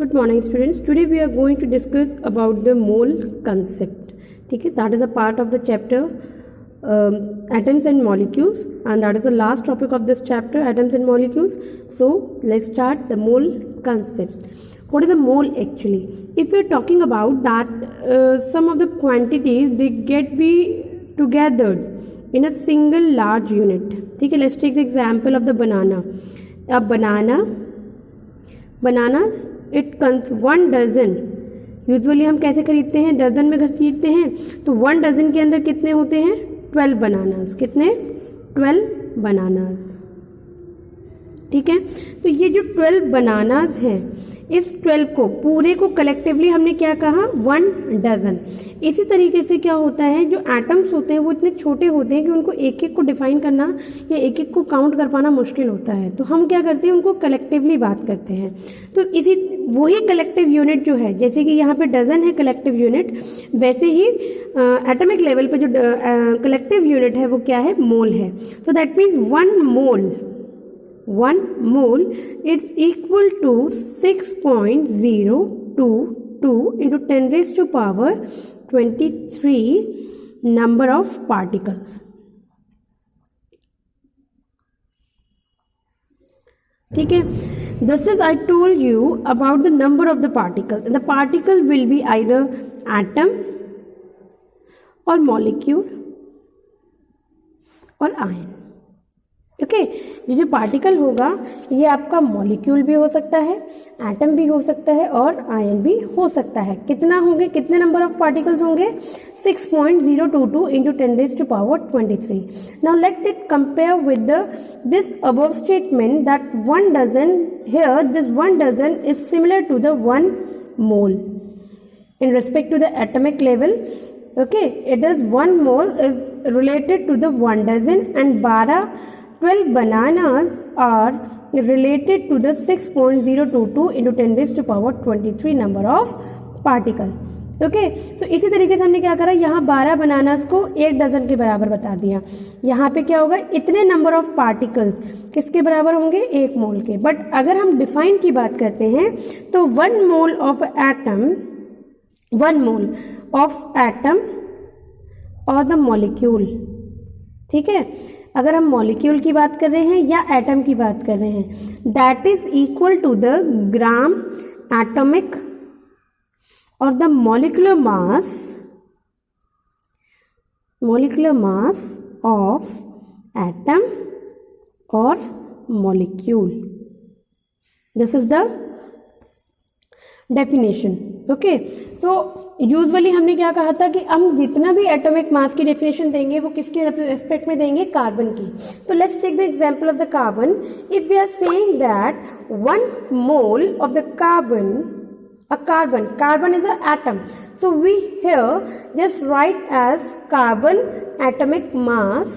Good morning students. Today we are going to discuss about the mole concept. ठीक है, that is a part of the chapter atoms and molecules, and that is the last topic of this chapter, atoms and molecules. So let's start the mole concept. What is a mole actually? If we are talking about that some of the quantities they get be togethered in a single large unit. ठीक है, let's take the example of the banana. A banana it comes 1 dozen. Usually हम कैसे खरीदते हैं, dozen में खरीदते हैं. तो 1 डजन के अंदर कितने होते हैं, 12 बनानास. कितने, 12 बनानास. ठीक है, तो ये जो 12 बनानास हैं, इस 12 को पूरे को कलेक्टिवली हमने क्या कहा, 1 डजन. इसी तरीके से क्या होता है, जो एटम्स होते हैं वो इतने छोटे होते हैं कि उनको एक एक को डिफाइन करना या एक एक को काउंट कर पाना मुश्किल होता है. तो हम क्या करते हैं, उनको कलेक्टिवली बात करते हैं. तो इसी वही कलेक्टिव यूनिट जो है, जैसे कि यहाँ पे डजन है कलेक्टिव यूनिट, वैसे ही एटॉमिक लेवल पे जो कलेक्टिव यूनिट है वो क्या है, मोल है. तो that means 1 mole is equal to 6.022 into 10 raised to power 23 number of particles. ठीक है, this is I told you about the number of the particles. The particle will be either atom or molecule or ion. Okay, ये जो particle होगा ये आपका molecule भी हो सकता है, एटम भी हो सकता है और आयन भी हो सकता है. कितना होंगे, कितने नंबर ऑफ पार्टिकल्स होंगे, 6.022 into 10 raised to power 23. Now let it compare with this above statement that 1 dozen. Here this 1 dozen is similar to the 1 mole in respect to the atomic level. Okay, it is 1 mole is related to the 1 dozen and 12 bananas are related to the 6.022 into 10 raised to power 23 number of particle. Okay, तो इसी तरीके से हमने क्या करा, यहाँ 12 bananas को 1 dozen के बराबर बता दिया. यहाँ पे क्या होगा, इतने नंबर ऑफ पार्टिकल्स किसके बराबर होंगे, 1 मोल के. बट अगर हम डिफाइन की बात करते हैं तो 1 मोल ऑफ एटम और द मॉलिक्यूल. ठीक है, अगर हम मॉलिक्यूल की बात कर रहे हैं या एटम की बात कर रहे हैं, that is equal to the gram atomic और the molecular mass of atom और molecule. This is the definition. Okay, so usually हमने क्या कहा था कि हम जितना भी एटॉमिक मास की डेफिनेशन देंगे वो किसके रेस्पेक्ट में देंगे, कार्बन की. तो let's take the example of the carbon. If we are saying that 1 mole of the carbon is an atom, so we here just write as carbon atomic mass,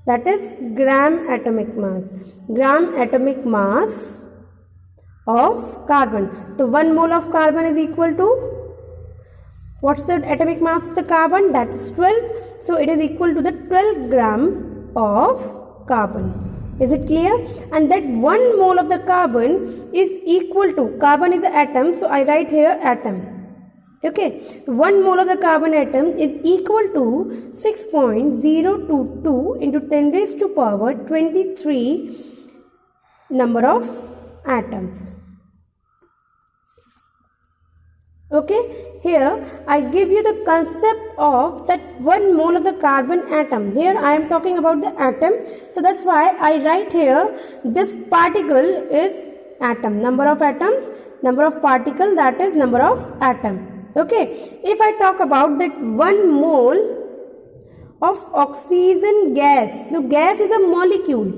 that is gram atomic mass of carbon. So 1 mole of carbon is equal to, what's the atomic mass of the carbon, that is 12. So it is equal to the 12 gram of carbon. Is it clear? And that 1 mole of the carbon is equal to, carbon is an atom, so I write here atom. Okay, 1 mole of the carbon atom is equal to 6.022 into 10 raised to power 23 number of atoms. Okay, here I give you the concept of that 1 mole of the carbon atom. Here I am talking about the atom, so that's why I write here this particle is atom. Number of atoms, number of particle, that is number of atom. Okay, if I talk about that 1 mole of oxygen gas, so gas is a molecule.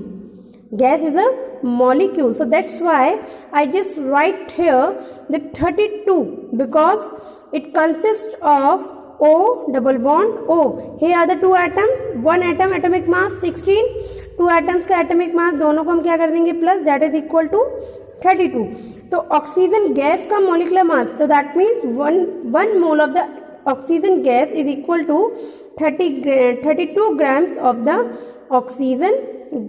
So that's why I just write here the 32 because it consists of O double bond O. Here are the 2 atoms, 1 atom atomic mass 16, 2 atoms का atomic mass दोनों को हम क्या कर देंगे plus, that is equal to 32. तो oxygen gas का molecular mass, तो that means 1 mole of the oxygen gas is equal to 32 grams of the oxygen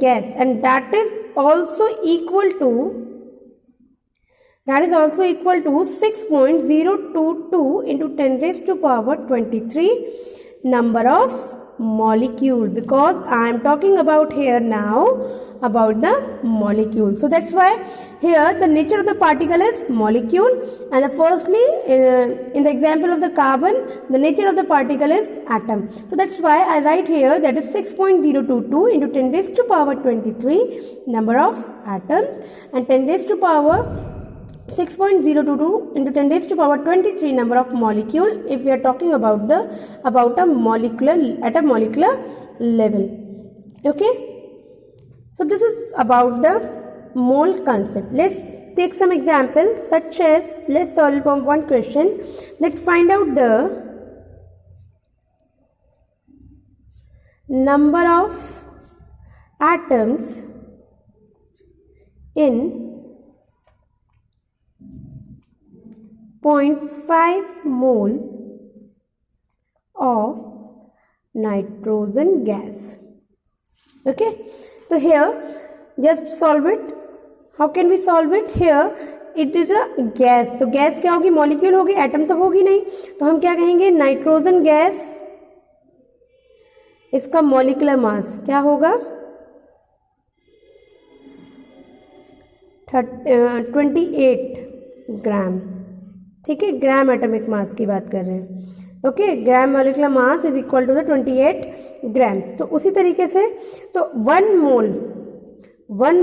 gas, and that is also equal to that is also equal to 6.022 into 10 raised to power 23 number of molecule, because I am talking about here now about the molecule. So that's why here the nature of the particle is molecule, and firstly in the example of the carbon, the nature of the particle is atom. So that's why I write here that is 6.022 into 10 raised to power 23 number of atoms, and 10 raised to power 6.022 into 10 raised to power 23 number of molecule if we are talking about a molecular at a molecular level. Okay, so this is about the mole concept. Let's take some examples, such as let's solve one question. Let's find out the number of atoms in 0.5 mole of nitrogen gas. Okay, so here just solve it. How can we solve it? Here it is a gas, तो gas क्या होगी? Molecule होगी, atom तो होगी नहीं, तो हम क्या कहेंगे? नाइट्रोजन गैस, इसका मॉलिक्यूलर मास क्या होगा? 28 ग्राम. ठीक है, ग्राम एटॉमिक मास की बात कर रहे हैं. Okay, gram molecular mass is equal to the 28 gram. तो उसी तरीके से तो 1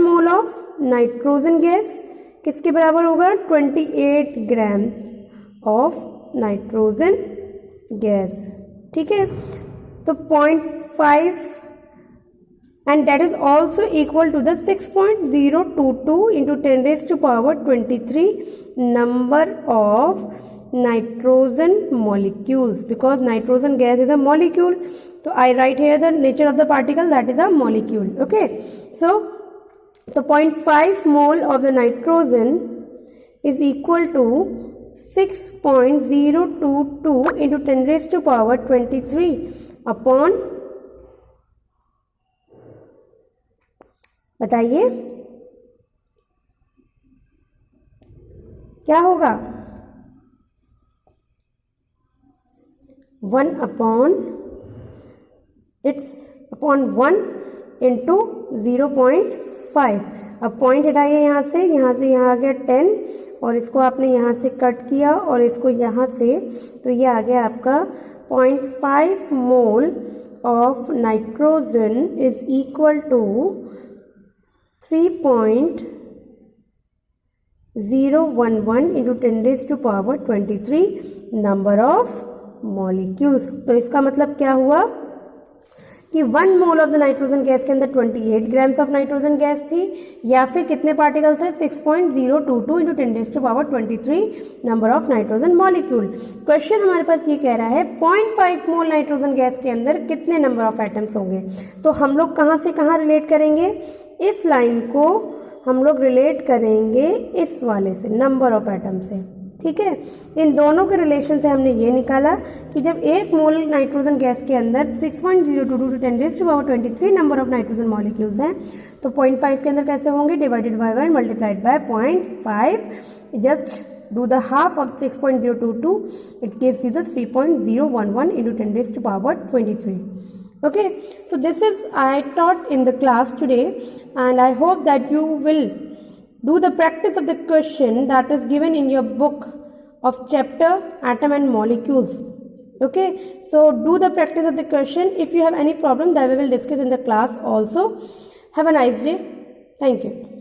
मोल ऑफ नाइट्रोजन गैस किसके बराबर होगा? 28 ग्राम ऑफ नाइट्रोजन गैस. ठीक है, तो 0.5 and that is also equal to the 6.022 into 10 raised to power 23 number of nitrogen molecules, because nitrogen gas is a molecule. So I write here the nature of the particle, that is a molecule. Okay, so the 0.5 mole of the nitrogen is equal to 6.022 into 10 raised to power 23 upon, बताइए क्या होगा? 1 upon 1 into 0.5. अब point हटाइए यहाँ से यहाँ आ गया 10, और इसको आपने यहाँ से कट किया और इसको यहाँ से, तो ये आ गया आपका 0.5 mole of nitrogen is equal to 3.011 into 10 raised to power 23 number of molecules. तो इसका मतलब क्या हुआ कि 1 mole of the nitrogen gas के अंदर 28 ग्राम्स ऑफ नाइट्रोजन गैस थी, या फिर कितने पार्टिकल्स थे? 6.022 into 10 raised to power 23 number of nitrogen molecule. Question हमारे पास ये कह रहा है 0.5 मोल नाइट्रोजन गैस के अंदर कितने नंबर ऑफ एटम्स होंगे. तो हम लोग कहाँ से कहाँ रिलेट करेंगे? इस लाइन को हम लोग रिलेट करेंगे इस वाले से, नंबर ऑफ एटम से. ठीक है, इन दोनों के रिलेशन से हमने ये निकाला कि जब 1 मोल नाइट्रोजन गैस के अंदर 6.022 to 10 raised to power 23 number of nitrogen molecules हैं, तो 0.5 के अंदर कैसे होंगे? Divided by 1 multiplied by 0.5. Just do the half of 6.022, it gives you the 3.011 into 10 raised to power 23. Okay, so this is I taught in the class today, and I hope that you will do the practice of the question that is given in your book of chapter Atom and Molecules. Okay, so do the practice of the question. If you have any problem, that we will discuss in the class also. Have a nice day. Thank you.